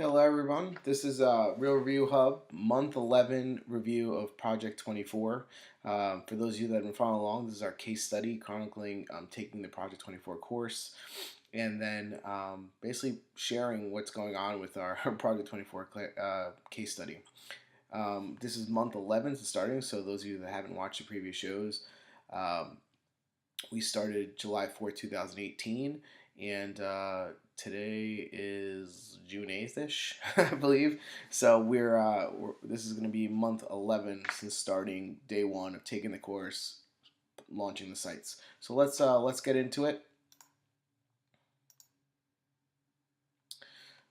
Hello everyone, this is Real Review Hub, month 11 review of Project 24. For those of you that have been following along, this is our case study chronicling taking the Project 24 course and then basically sharing what's going on with our Project 24 case study. This is month 11 starting, so those of you that haven't watched the previous shows, um, we started July 4th, 2018, and today is June 8th ish, I believe. So this is going to be month 11 since starting day one of taking the course, launching the sites. So let's get into it.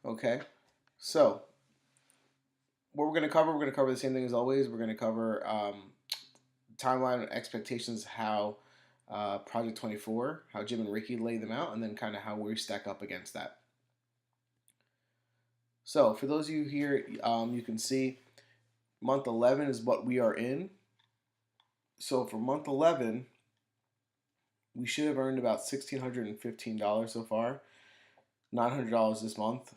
Okay, so what we're going to cover the same thing as always. We're going to cover timeline and expectations, how Project 24, how Jim and Ricky lay them out, and then kind of how we stack up against that. So for those of you here, you can see month 11 is what we are in. So for month 11, we should have earned about $1,615 so far, $900 this month,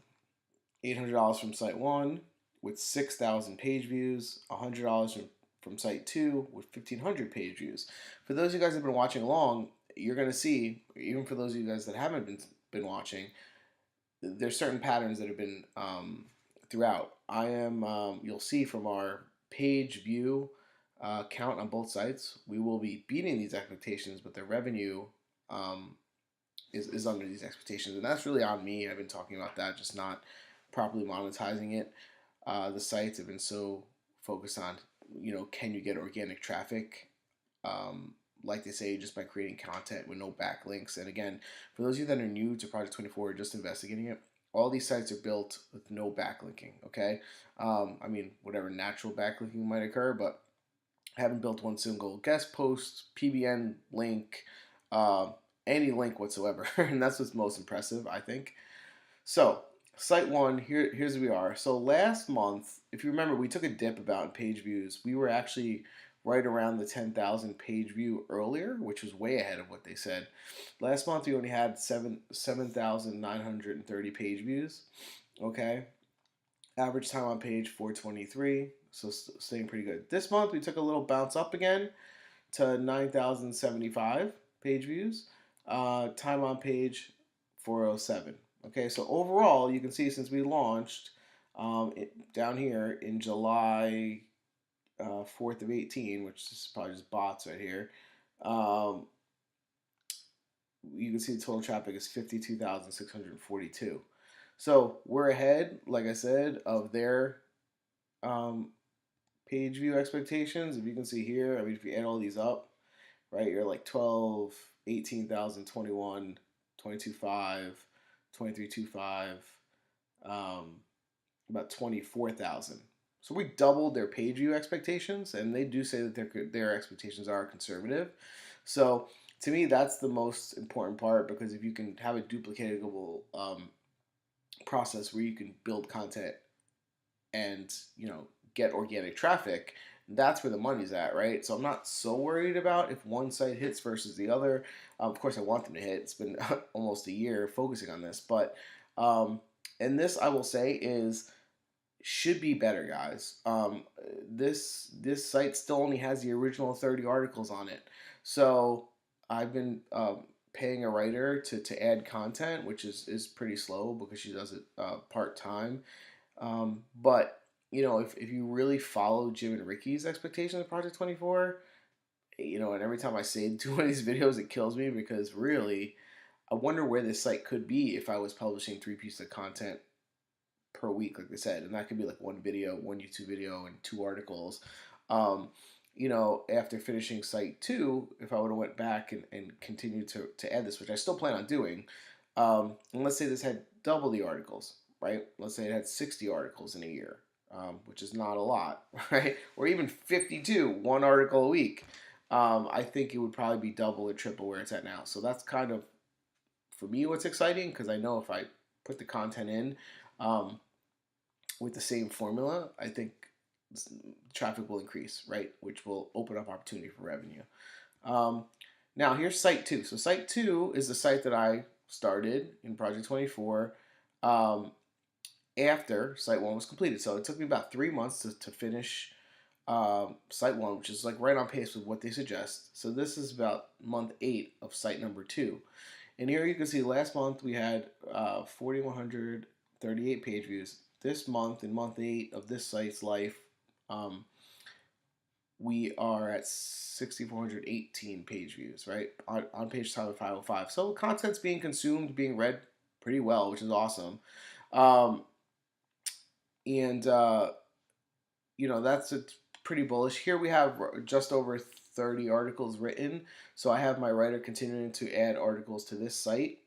$800 from site 1 with 6,000 page views, $100 from site 2 with 1,500 page views. For those of you guys that have been watching along, you're going to see, even for those of you guys that haven't been watching, there's certain patterns that have been throughout. You'll see from our page view count on both sites, we will be beating these expectations, but the revenue is under these expectations, and that's really on me. I've been talking about that, just not properly monetizing it. The sites have been so focused on, can you get organic traffic? Like they say, just by creating content with no backlinks. And again, for those of you that are new to Project 24 or just investigating it, all these sites are built with no backlinking, okay? Whatever natural backlinking might occur, but I haven't built one single guest post, PBN link, any link whatsoever. And that's what's most impressive, I think. So, site 1, here's where we are. So last month, if you remember, we took a dip about in page views. We were actually right around the 10,000 page view earlier, which was way ahead of what they said. Last month we only had 7,930 page views. Okay, average time on page 423, so staying pretty good. This month we took a little bounce up again to 9,075 page views. Time on page 407. Okay, so overall you can see since we launched down here in July 4th of 18, which is probably just bots right here, you can see the total traffic is 52,642. So we're ahead, like I said, of their page view expectations. If you can see here, if you add all these up, right, you're like 12, 18,000, 21, 22.5, 23.25, about 24,000. So we doubled their page view expectations, and they do say that their expectations are conservative. So to me, that's the most important part, because if you can have a duplicatable process where you can build content and get organic traffic, that's where the money's at, right? So I'm not so worried about if one site hits versus the other. Of course, I want them to hit. It's been almost a year focusing on this, but and this I will say should be better, guys. This site still only has the original 30 articles on it, so I've been paying a writer to add content, which is pretty slow because she does it part time. But if you really follow Jim and Ricky's expectations of Project 24, and every time I say do one of these videos, it kills me, because really, I wonder where this site could be if I was publishing 3 pieces of content per week, like they said, and that could be like one video, one YouTube video, and 2 articles. After finishing site 2, if I would have went back and continued to add this, which I still plan on doing, and let's say this had double the articles, right? Let's say it had 60 articles in a year, which is not a lot, right? Or even 52, 1 article a week. I think it would probably be double or triple where it's at now. So that's kind of, for me, what's exciting, because I know if I put the content in with the same formula, I think traffic will increase, right? Which will open up opportunity for revenue. Now here's site 2. So site 2 is the site that I started in Project 24. after site one was completed. So it took me about 3 months to finish site one, which is like right on pace with what they suggest. So this is about month 8 of site number 2. And here you can see last month we had 4,138 page views. This month, in month 8 of this site's life, um, we are at 6,418 page views, right? On page time of 505. So content's being consumed, being read pretty well, which is awesome. Um, and that's pretty bullish. Here we have just over 30 articles written. So I have my writer continuing to add articles to this site.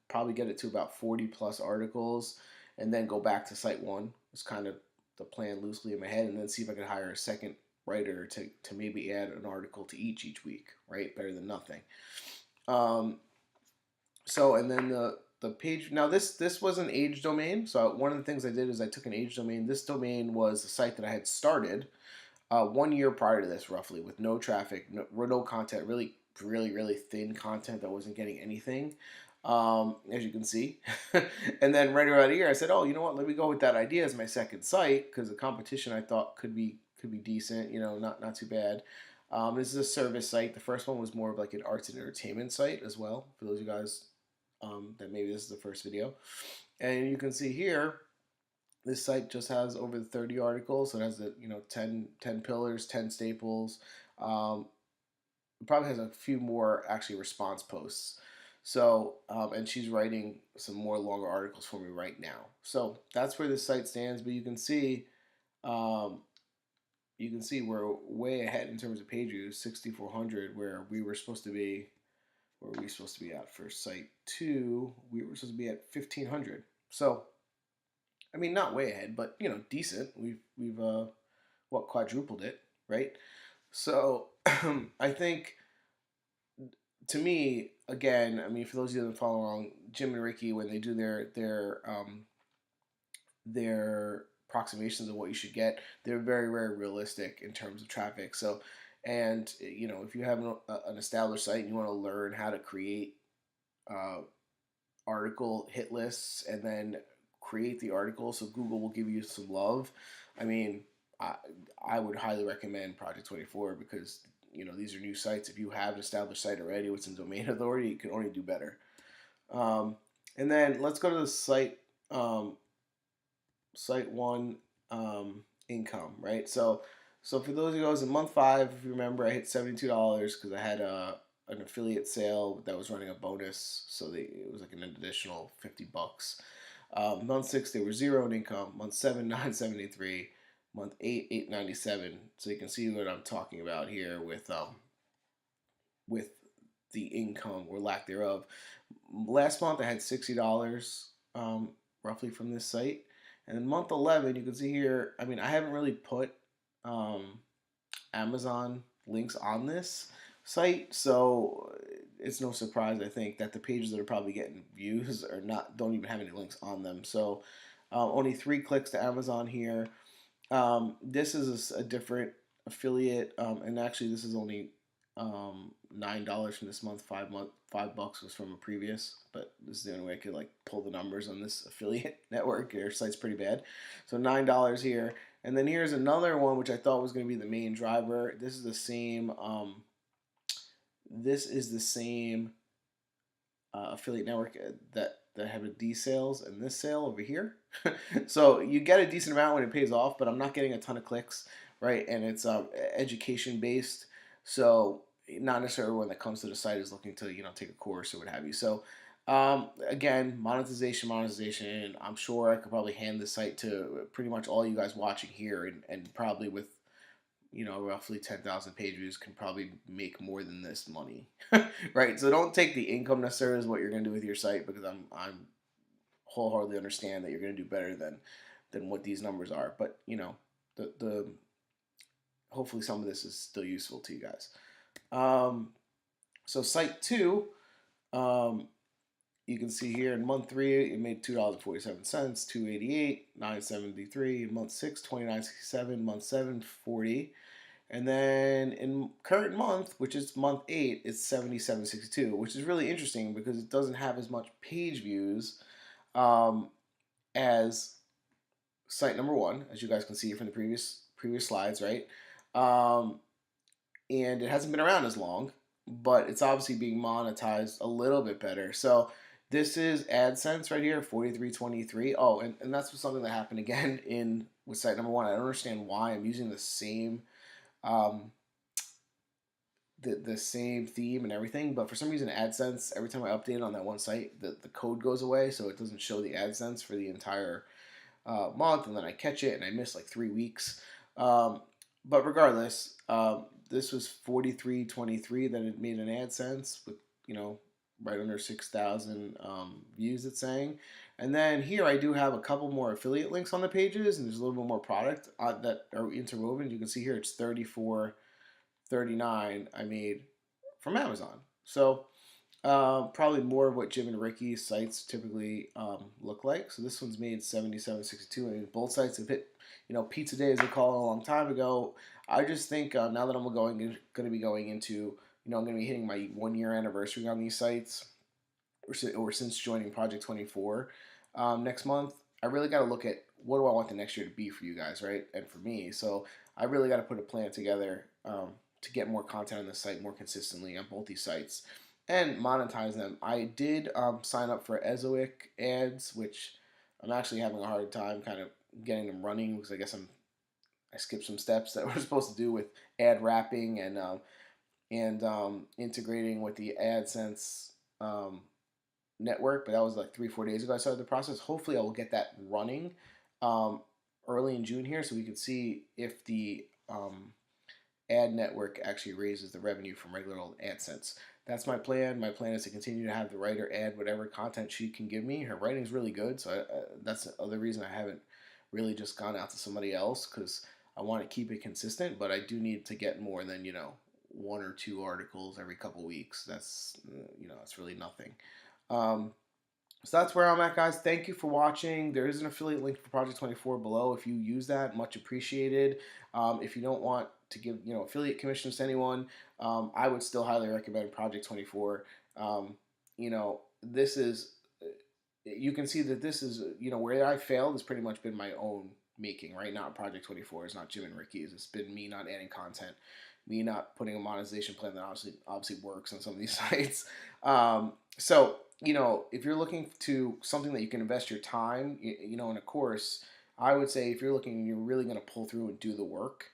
Probably get it to about 40 plus articles, and then go back to site one. It's kind of the plan loosely in my head, and then see if I can hire a second writer to maybe add an article to each week, right? Better than nothing. And then the page, now this was an age domain. So one of the things I did is I took an age domain. This domain was a site that I had started 1 year prior to this, roughly, with no traffic, no content, really, really, really thin content that wasn't getting anything, as you can see. And then right around here, I said, oh, you know what? Let me go with that idea as my second site, because the competition I thought could be decent, not too bad. This is a service site. The first one was more of like an arts and entertainment site as well, for those of you guys that maybe this is the first video. And you can see here, this site just has over 30 articles. So it has 10 pillars, 10 staples. It probably has a few more actually response posts. So, and she's writing some more longer articles for me right now. So that's where this site stands. But you can see we're way ahead in terms of page views, 6,400, where we were supposed to be. Where were we supposed to be at for site 2? We were supposed to be at 1,500. So, I mean, not way ahead, but decent. We've quadrupled it, right? So, I think, to me, again, I mean, for those of you that follow along, Jim and Ricky, when they do their approximations of what you should get, they're very, very realistic in terms of traffic. So, and if you have an established site and you want to learn how to create article hit lists and then create the article so Google will give you some love, I mean, I would highly recommend Project 24, because these are new sites. If you have an established site already with some domain authority, you can only do better. And then let's go to the site one income, right? So for those of you guys in month 5, if you remember, I hit $72 because I had an affiliate sale that was running a bonus, so it was like an additional $50. Month 6, they were 0 in income. Month 7, 973. Month 8, 897. So you can see what I'm talking about here with the income or lack thereof. Last month I had $60 roughly from this site. And in month 11, you can see here, I mean, I haven't really put Amazon links on this site, so it's no surprise, I think, that the pages that are probably getting views don't even have any links on them. So only 3 clicks to Amazon here. This is a different affiliate, and actually this is only $9 from this month. $5 was from a previous, but this is the only way I could like pull the numbers on this affiliate network. Their site's pretty bad, so $9 here. And then here's another one which I thought was going to be the main driver. This is the same. This is the same affiliate network that have a D sales and this sale over here. So you get a decent amount when it pays off, but I'm not getting a ton of clicks, right? And it's education based, so not necessarily everyone that comes to the site is looking to take a course or what have you. So again, monetization. I'm sure I could probably hand the site to pretty much all you guys watching here, and probably with roughly 10,000 page views can probably make more than this money, right? So don't take the income necessarily as what you're going to do with your site, because I'm wholeheartedly understand that you're going to do better than what these numbers are. But the hopefully some of this is still useful to you guys. So site 2, you can see here in month 3 it made $2.47, $2.88, $9.73. Month 6, $29.67. Month 7, $40. And then in current month, which is month 8, it's $77.62, which is really interesting because it doesn't have as much page views as site number one, as you guys can see from the previous slides, right? Um, and it hasn't been around as long, but it's obviously being monetized a little bit better. So this is AdSense right here, 43.23. Oh, and that's something that happened again in with site number one. I don't understand why I'm using the same um, the same theme and everything, but for some reason AdSense, every time I update it on that one site, the code goes away, so it doesn't show the AdSense for the entire month, and then I catch it and I miss like 3 weeks. Um, but regardless, this was 43.23 that it made an AdSense with, you know, right under 6,000 views, it's saying. And then here I do have a couple more affiliate links on the pages, and there's a little bit more product that are interwoven. You can see here it's 34.39 I made from Amazon. So probably more of what Jim and Ricky's sites typically look like. So this one's made 77.62. I mean, both sites have hit, you know, pizza day as they call it a long time ago. I just think now that I'm going to be going into, you know, I'm going to be hitting my 1 year anniversary on these sites, or since joining Project 24 next month. I really got to look at what do I want the next year to be for you guys, right? And for me. So I really got to put a plan together to get more content on the site more consistently on both these sites and monetize them. I did sign up for Ezoic ads, which I'm actually having a hard time kind of getting them running because I guess I skipped some steps that we're supposed to do with ad wrapping and integrating with the AdSense network. But that was like 3-4 days ago I started the process. Hopefully I will get that running um, early in June here, so we can see if the ad network actually raises the revenue from regular old AdSense. That's my plan. My plan is to continue to have the writer add whatever content she can give me. Her writing's really good, so that's the other reason I haven't really just gone out to somebody else, because I want to keep it consistent, but I do need to get more than, you know, 1 or 2 articles every couple weeks. That's, you know, that's really nothing. Um, so that's where I'm at, guys. Thank you for watching. There is an affiliate link for Project 24 below. If you use that, much appreciated. If you don't want to give, you know, affiliate commissions to anyone, I would still highly recommend Project 24. You know, this is, you can see that this is, you know, where I failed has pretty much been my own making, right? Not Project 24. It's not Jim and Ricky's. It's been me not adding content, me not putting a monetization plan that obviously works on some of these sites. So, you know, if you're looking to something that you can invest your time, you know, in a course, I would say if you're looking and you're really going to pull through and do the work,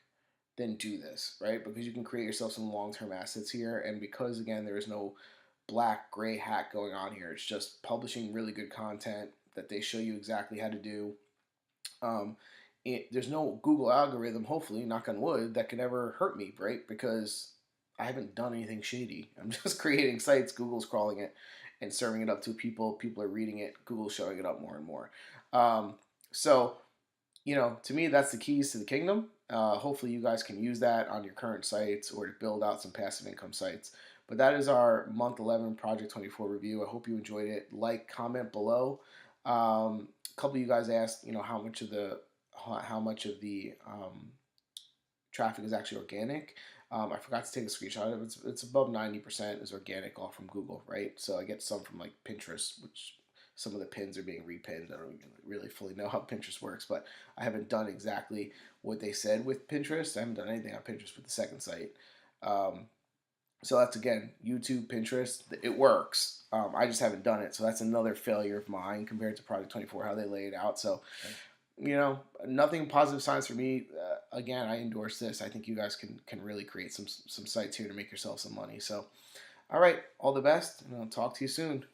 then do this, right? Because you can create yourself some long-term assets here. And because, again, there is no black, gray hat going on here, it's just publishing really good content that they show you exactly how to do. There's no Google algorithm, hopefully, knock on wood, that can ever hurt me, right? Because I haven't done anything shady. I'm just creating sites, Google's crawling it and serving it up to people. People are reading it. Google's showing it up more and more. So, you know, to me, that's the keys to the kingdom. Hopefully, you guys can use that on your current sites or to build out some passive income sites. But that is our month 11 Project 24 review. I hope you enjoyed it. Like, comment below. A couple of you guys asked, you know, how much of the traffic is actually organic. I forgot to take a screenshot of it. It's above 90% is organic, all from Google, right? So I get some from like Pinterest, which some of the pins are being repinned. I don't really fully know how Pinterest works, but I haven't done exactly what they said with Pinterest. I haven't done anything on Pinterest with the second site. So that's, again, YouTube, Pinterest. It works. I just haven't done it. So that's another failure of mine compared to Project 24, how they lay it out. So, you know, nothing positive signs for me. Again, I endorse this. I think you guys can really create some sites here to make yourself some money. So, all right, all the best, and I'll talk to you soon.